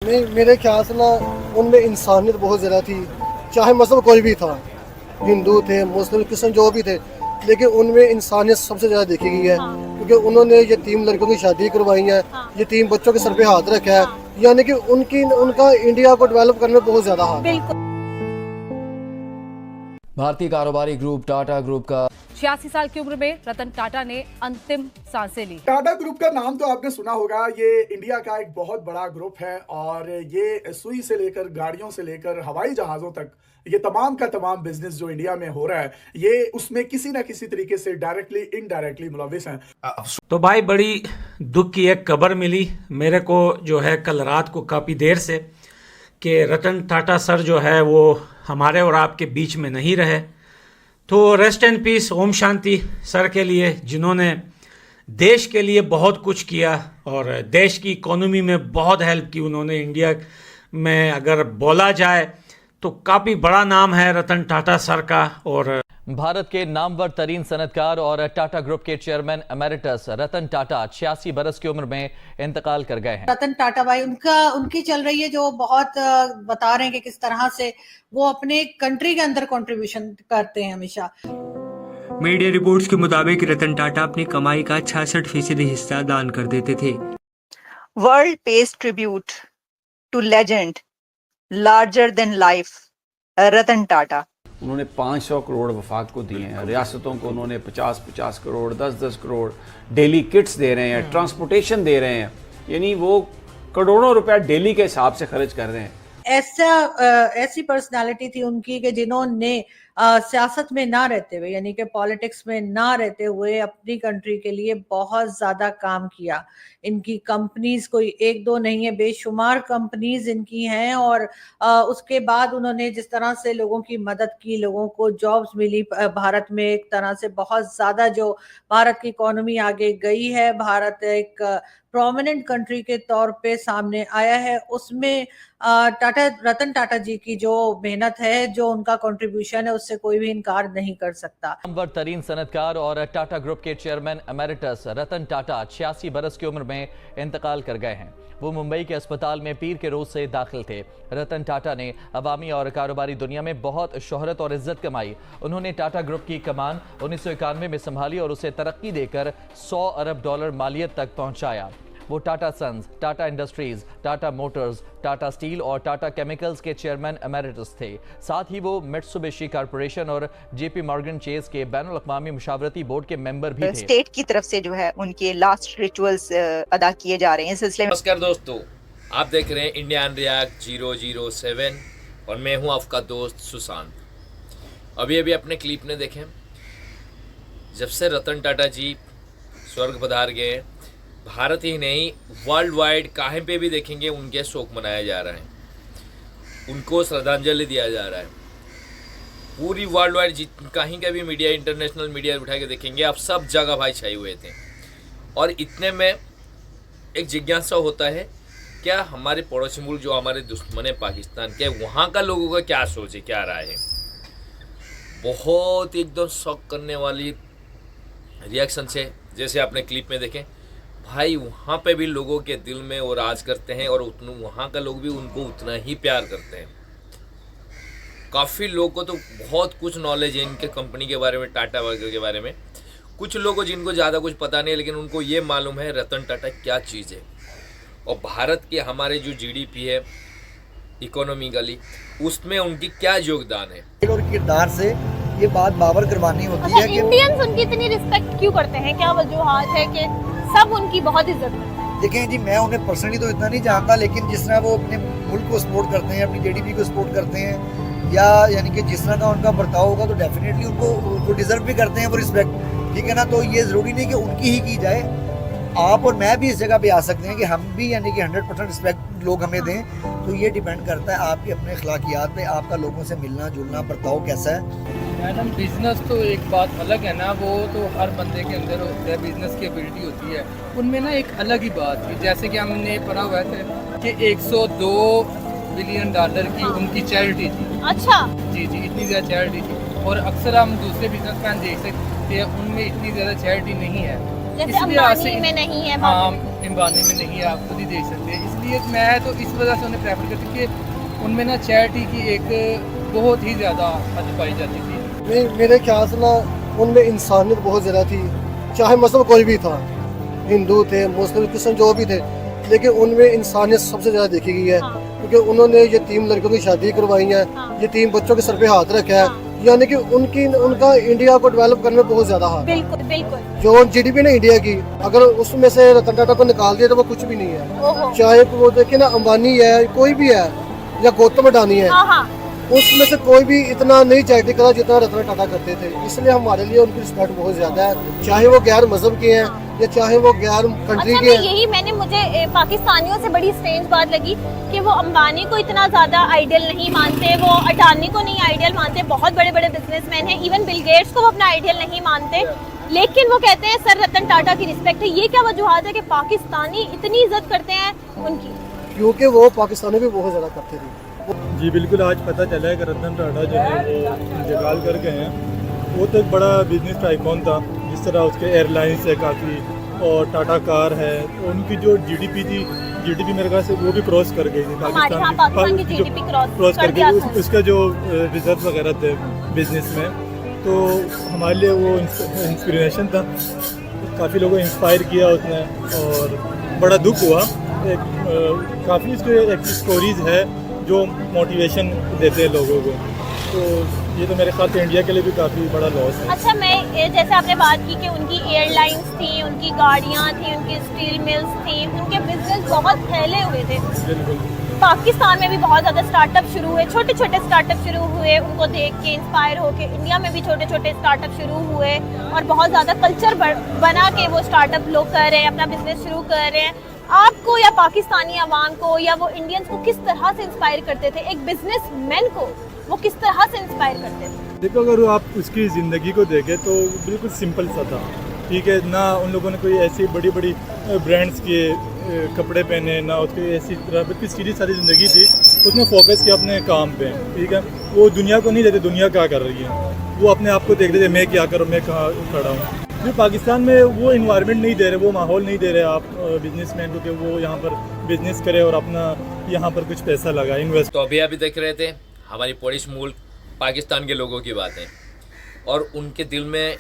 मेरे ख्याल से ना उनमें इंसानियत बहुत ज़्यादा थी, चाहे मज़हब कोई भी था, हिंदू थे, मुस्लिम, क्रिश्चन जो भी थे, लेकिन उनमें इंसानियत सबसे ज़्यादा देखी गई है। क्योंकि उन्होंने यतीम लड़कों की शादी करवाई है, यतीम बच्चों के सर पे हाथ रखा है, यानी कि उनका इंडिया को डेवलप करने में बहुत ज़्यादा हाथ है। भारतीय कारोबारी ग्रुप टाटा ग्रुप का 86 साल की उम्र में रतन टाटा ने अंतिम सांसें ली। टाटा ग्रुप का नाम तो आपने सुना होगा। ये इंडिया का एक बहुत बड़ा ग्रुप है और ये सुई से लेकर गाड़ियों से लेकर हवाई जहाजों तक ये तमाम का तमाम बिजनेस जो इंडिया में हो रहा है, ये उसमें किसी ना किसी तरीके से डायरेक्टली इनडायरेक्टली मुलविस हैं। तो भाई बड़ी दुख की एक खबर मिली मेरे को जो है कल रात को काफ़ी देर से कि रतन टाटा सर जो है वो हमारे और आपके बीच में नहीं रहे। तो rest and peace, Om Shanti sir के लिए, जिन्होंने देश के लिए बहुत कुछ किया और देश की इकोनॉमी में बहुत हेल्प की उन्होंने। इंडिया में अगर बोला जाए तो काफ़ी बड़ा नाम है रतन टाटा सर का। और भारत के नामवर तरीन सनतकार और टाटा ग्रुप के चेयरमैन एमेरिटस रतन टाटा 86 बरस की उम्र में इंतकाल कर गए हैं। रतन टाटा भाई उनकी चल रही है जो बहुत बता रहे हैं कि किस तरह से वो अपने कंट्री के अंदर कंट्रीब्यूशन करते हैं हमेशा। मीडिया रिपोर्ट्स के मुताबिक रतन टाटा अपनी कमाई का 66% हिस्सा दान कर देते थे। World page tribute to legend larger than life Ratan Tata. उन्होंने 500 करोड़ वफाक को दिए हैं, रियासतों को उन्होंने 50-50 करोड़, 10-10 करोड़ डेली किट्स दे रहे हैं, ट्रांसपोर्टेशन दे रहे हैं, यानी वो करोड़ों रुपया डेली के हिसाब से खर्च कर रहे हैं। ऐसी पर्सनालिटी थी उनकी कि जिन्होंने सियासत में ना रहते हुए, यानी कि पॉलिटिक्स में ना रहते हुए अपनी कंट्री के लिए बहुत ज्यादा काम किया। इनकी कंपनीज कोई एक दो नहीं है, बेशुमार कंपनीज इनकी हैं। और उसके बाद उन्होंने जिस तरह से लोगों की मदद की, लोगों को जॉब्स मिली भारत में, एक तरह से बहुत ज्यादा जो भारत की इकोनॉमी आगे गई है, भारत एक प्रोमिनेंट कंट्री के तौर पे सामने आया है, उसमें रतन टाटा जी की जो मेहनत है, जो उनका कंट्रीब्यूशन है, उससे कोई भी इनकार नहीं कर सकता। नामवर तरीन सनतकार और टाटा ग्रुप के चेयरमैन एमेरिटस रतन टाटा 86 बरस की उम्र में इंतकाल कर गए हैं। वो मुंबई के अस्पताल में पीर के रोज से दाखिल थे। रतन टाटा ने अवामी और कारोबारी दुनिया में बहुत शोहरत और इज्जत कमाई। उन्होंने टाटा ग्रुप की कमान 1991 में संभाली और उसे तरक्की देकर $100 अरब मालियत तक पहुंचाया। वो Tata Sons, Tata Industries, Tata Motors, Tata Steel और टाटा केमिकल्स के चेयरमैन एमेरिटस थे। साथ ही वो मित्सुबिशी कॉर्पोरेशन और जेपी मॉर्गन चेज के बैनुल अक़वामी मुशावरती बोर्ड के मेंबर भी थे। स्टेट की तरफ से जो है उनके लास्ट रिचुअल्स अदा किए जा रहे हैं इस सिलसिले में। नमस्कार दोस्तों, आप देख रहे हैं इंडियन रिएक्ट 007 और मैं हूं आपका दोस्त सुशांत। अभी अपने क्लिप ने देखें, जब से रतन टाटा जी स्वर्ग पधार गए, भारत ही नहीं वर्ल्ड वाइड कहीं पे भी देखेंगे उनके शोक मनाया जा रहा है, उनको श्रद्धांजलि दिया जा रहा है। पूरी वर्ल्ड वाइड कहीं का भी मीडिया, इंटरनेशनल मीडिया उठा के देखेंगे, आप सब जगह भाई छाए हुए थे। और इतने में एक जिज्ञासा होता है, क्या हमारे पड़ोसी मुल्क जो हमारे दुश्मन है पाकिस्तान के, वहाँ का लोगों का क्या सोच है, क्या राय है। बहुत एकदम शॉक करने वाली रिएक्शन है, जैसे आपने क्लिप में देखें। भाई वहाँ पे भी लोगों के दिल में वो राज करते हैं और वहाँ का लोग भी उनको उतना ही प्यार करते हैं। काफ़ी लोगों को तो बहुत कुछ नॉलेज है इनके कंपनी के बारे में, टाटा वगैरह के बारे में। कुछ लोगों जिनको ज़्यादा कुछ पता नहीं है, लेकिन उनको ये मालूम है रतन टाटा क्या चीज़ है और भारत के हमारे जो जीडीपी है इकोनॉमिकली, उसमें उनकी क्या योगदान है। और किरदार से ये बात बावर करवानी होती है कि इंडियंस उनकी इतनी रिस्पेक्ट क्यों करते हैं? क्या वजूहात है कि सब उनकी बहुत इज्जत करते हैं? देखें जी, मैं उन्हें पर्सनली तो इतना नहीं जानता, लेकिन जिस तरह वो अपने मुल्क को सपोर्ट करते हैं, अपनी जीडीपी को सपोर्ट करते हैं, या यानी कि जिस तरह का उनका बर्ताव होगा, तो डेफिनेटली उनको डिजर्व भी करते हैं वो रिस्पेक्ट, ठीक है ना। तो ये ज़रूरी नहीं कि उनकी ही की जाए। आप और मैं भी इस जगह पे आ सकते हैं कि हम भी यानी कि 100% रिस्पेक्ट लोग हमें दें। तो ये डिपेंड करता है आपके अपने अखलाकियात पे, आपका लोगों से मिलना जुलना बर्ताव कैसा है। मैडम बिजनेस तो एक बात अलग है ना, वो तो हर बंदे के अंदर होता है, बिजनेस की एबिलिटी होती है। उनमें ना एक अलग ही बात थी, जैसे कि हमने पढ़ा हुआ था कि $102 बिलियन की उनकी चैरिटी थी। अच्छा जी, इतनी ज़्यादा चैरिटी थी। और अक्सर हम दूसरे बिजनेसमैन देख सकते हैं उनमें इतनी ज़्यादा चैरिटी नहीं है। जैसे इसलिए आज से अंबानी में नहीं है, हाँ अंबानी में नहीं है, आप खुद ही देख सकते हैं। इसलिए मैं तो इस वजह से उन्हें प्रेफर करती कि उनमें ना चैरिटी की एक बहुत ही ज़्यादा हद पाई जाती थी। नहीं, मेरे ख्याल से ना उनमें इंसानियत बहुत ज़्यादा थी, चाहे मजहब कोई भी था, हिंदू थे, मुस्लिम, क्रिश्चियन, जो भी थे, लेकिन उनमें इंसानियत सबसे ज़्यादा देखी गई है। हाँ। क्योंकि उन्होंने यतीम लड़कियों की शादी करवाई है, हाँ। यतीम बच्चों के सर पे हाथ रखा है, हाँ। यानी कि उनका इंडिया को डेवलप करने में बहुत ज़्यादा हाथ है। बिल्कुल बिल्कुल। जो GDP ना इंडिया की, अगर उसमें से रतन टाटा को निकाल दिया तो वो कुछ भी नहीं है। ओहो। चाहे वो देखे ना अंबानी है, कोई भी है, या गौतम अडानी है, हाँ हाँ। उसमें से कोई भी इतना नहीं चैरिटी करा जितना रतन टाटा करते थे। इसलिए हमारे लिए उनकी रिस्पेक्ट बहुत ज्यादा है, चाहे वो गैर मजहब के हैं या चाहे वो गैर कंट्री अच्छा, के हैं। मैंने मुझे पाकिस्तानियों से बड़ी स्ट्रेंज बात लगी कि वो अंबानी को इतना ज्यादा आइडियल नहीं मानते, वो अडानी को नहीं आइडियल मानते, बहुत बड़े बड़े बिजनेसमैन हैं, इवन बिल गेट्स को वो अपना आइडियल नहीं मानते, लेकिन वो कहते हैं सर रतन टाटा की रिस्पेक्ट है। ये क्या वजूहत है कि पाकिस्तानी इतनी इज्जत करते हैं उनकी? क्योंकि वो पाकिस्तानी भी बहुत ज्यादा करते थे। जी बिल्कुल, आज पता चला है कि रतन टाटा जो है वो इंतकाल कर गए हैं। वो तो एक बड़ा बिजनेस टाइकॉन था, जिस तरह उसके एयरलाइंस है काफ़ी, और टाटा कार है, उनकी जो GDP थी, GDP मेरे ख्याल से वो भी क्रॉस कर गई थी पाकिस्तान की GDP क्रॉस कर गई। उसका जो रिजर्व वगैरह थे बिजनेस में, तो हमारे लिए वो इंस्पिरेशन था, काफ़ी लोगों को इंस्पायर किया उसने, और बड़ा दुख हुआ। काफ़ी उसके एक स्टोरीज़ है जो मोटिवेशन देते हैं लोगों को, तो ये तो मेरे ख्याल से इंडिया के लिए भी काफ़ी बड़ा लॉस है। अच्छा, मैं जैसे आपने बात की कि उनकी एयरलाइंस थी, उनकी गाड़ियाँ थी, उनकी स्टील मिल्स थी, उनके बिजनेस बहुत फैले हुए थे। बिल्कुल। पाकिस्तान में भी बहुत ज़्यादा स्टार्टअप शुरू हुए, छोटे छोटे स्टार्टअप शुरू हुए, उनको देख के इंस्पायर होके इंडिया में भी छोटे छोटे स्टार्टअप शुरू हुए, और बहुत ज़्यादा कल्चर बना के वो स्टार्टअप लोग कर रहे हैं, अपना बिजनेस शुरू कर रहे हैं। आपको या पाकिस्तानी अवाम को या वो इंडियंस को किस तरह से इंस्पायर करते थे? एक बिजनेसमैन को वो किस तरह से इंस्पायर करते थे? देखो, अगर आप उसकी ज़िंदगी को देखें तो बिल्कुल सिंपल सा था, ठीक है ना। उन लोगों ने कोई ऐसी बड़ी बड़ी ब्रांड्स के कपड़े पहने ना, उसकी ऐसी तरह बिल्कुल सीधी सारी ज़िंदगी थी। उसने फोकस किया अपने काम पे, ठीक है। वो दुनिया को नहीं देखते दुनिया क्या कर रही है, वो अपने आप को देखते थे मैं क्या करूँ, मैं कहाँ खड़ा हूँ। फिर पाकिस्तान में वो इन्वायरमेंट नहीं दे रहे, वो माहौल नहीं दे रहे आप बिजनेसमैन को कि वो यहाँ पर बिजनेस करे और अपना यहाँ पर कुछ पैसा लगाए, इन्वेस्ट। तो अभी देख रहे थे हमारी पड़ोस मुल्क पाकिस्तान के लोगों की बातें, और उनके दिल में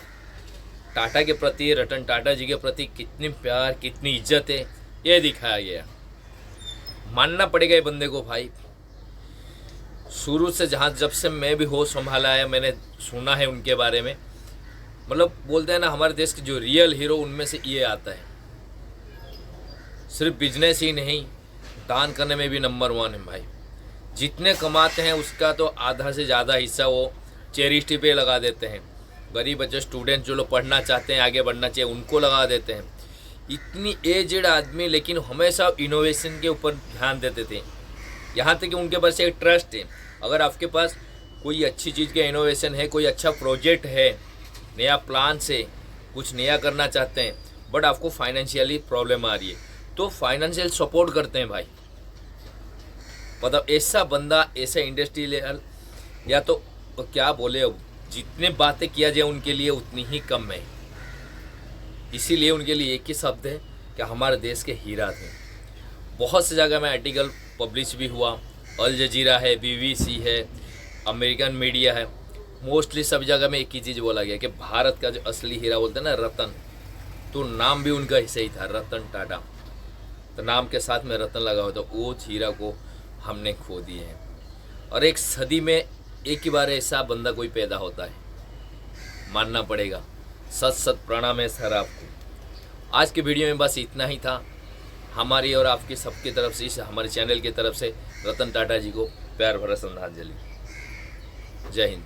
टाटा के प्रति, रतन टाटा जी के प्रति कितनी प्यार, कितनी इज्जत है, ये दिखाया गया। मानना पड़ेगा ये बंदे को भाई। शुरू से जब से मैं भी होश संभाला है, मैंने सुना है उनके बारे में, मतलब बोलते हैं ना हमारे देश के जो रियल हीरो, उनमें से ये आता है। सिर्फ बिजनेस ही नहीं, दान करने में भी नंबर 1 है भाई। जितने कमाते हैं उसका तो आधा से ज़्यादा हिस्सा वो चैरिटी पे लगा देते हैं। गरीब बच्चे, स्टूडेंट जो लोग पढ़ना चाहते हैं, आगे बढ़ना चाहिए, उनको लगा देते हैं। इतनी एजेड आदमी, लेकिन हमेशा इनोवेशन के ऊपर ध्यान देते थे। यहाँ तक कि उनके पास एक ट्रस्ट है, अगर आपके पास कोई अच्छी चीज़ का इनोवेशन है, कोई अच्छा प्रोजेक्ट है, नया प्लान से कुछ नया करना चाहते हैं, बट आपको फाइनेंशियली प्रॉब्लम आ रही है, तो फाइनेंशियल सपोर्ट करते हैं भाई। मतलब ऐसा बंदा, ऐसा इंडस्ट्री लेवल, या तो क्या बोले, अब जितने बातें किया जाए उनके लिए उतनी ही कम है। इसीलिए उनके लिए एक ही शब्द है कि हमारे देश के हीरा थे। बहुत सी जगह में आर्टिकल पब्लिश भी हुआ, अल जजीरा है, BBC है, अमेरिकन मीडिया है, मोस्टली सब जगह में एक ही चीज़ बोला गया कि भारत का जो असली हीरा बोलते हैं ना, रतन, तो नाम भी उनका ऐसे ही था, रतन टाटा। तो नाम के साथ में रतन लगा हुआ, तो वो हीरा को हमने खो दिए हैं। और एक सदी में एक ही बार ऐसा बंदा कोई पैदा होता है, मानना पड़ेगा। सत सत प्रणाम है सर आपको। आज के वीडियो में बस इतना ही था। हमारी और आपकी सबकी तरफ से, इस हमारे चैनल की तरफ से रतन टाटा जी को प्यार भरा श्रद्धांजलि। जय हिंद।